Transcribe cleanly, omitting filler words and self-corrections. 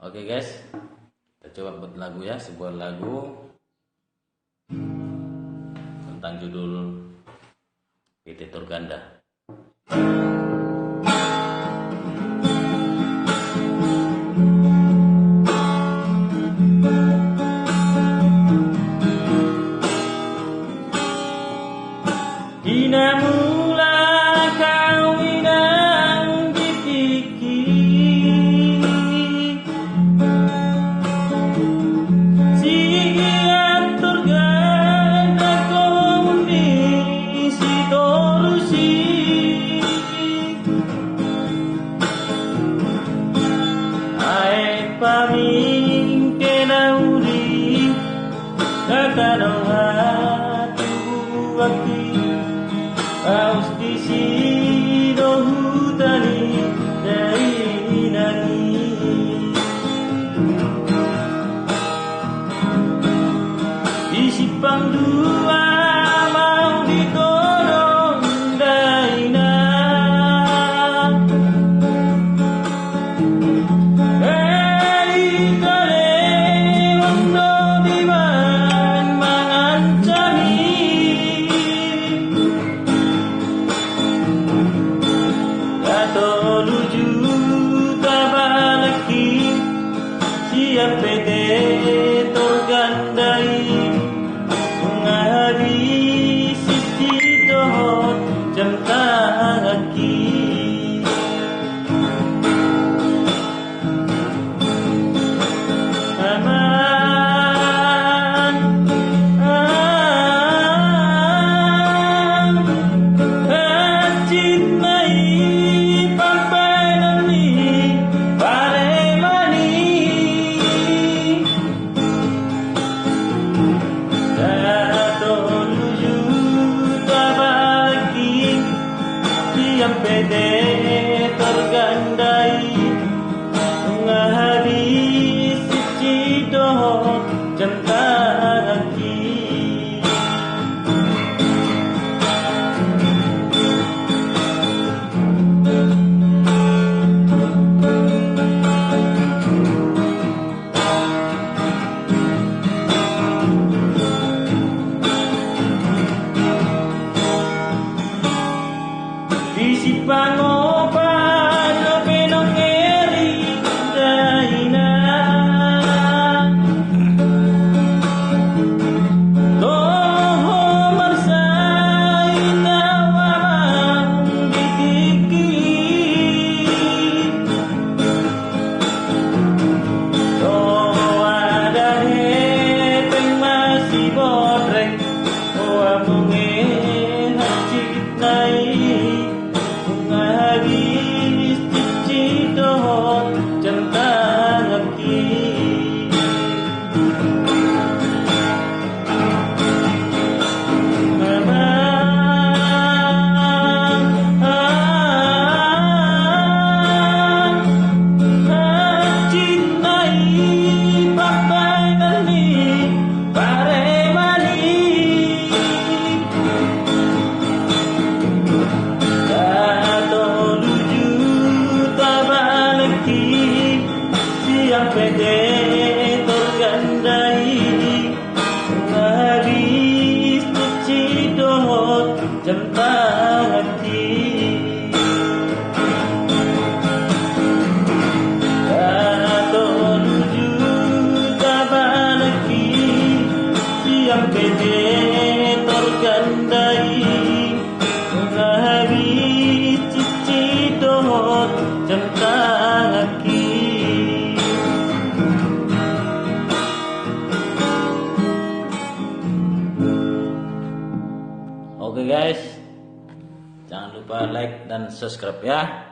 Oke guys, kita coba buat lagu ya, sebuah lagu tentang judul PT Turganda. Dina mula kawinan dipikir, siap Turganda kondisi torusi, ae paming kenauri kakanoha tuwaki aus di sini hutani dari nani, di Sipang dua mau ditolong daina, kali untuk diman mengancami. Siap PT Turgandai menghabisi dohot jam kaki, aman cintai pampai nani pare mani, yang PT Turgandai menghabisi cidoh jam kaki, di Sipang opan penong eri daina, toho marsai tawamang ditiki, toho ada hepeng masih bodreng oamunge hacit nai habis cici dohot jam kaki, cintai papai nani pare mani, siap PT Turgandai menghabis cuci dohot jam kaki, siap PT Turgandai menghabis cuci dohot jam kaki. Oke guys, jangan lupa like dan subscribe ya.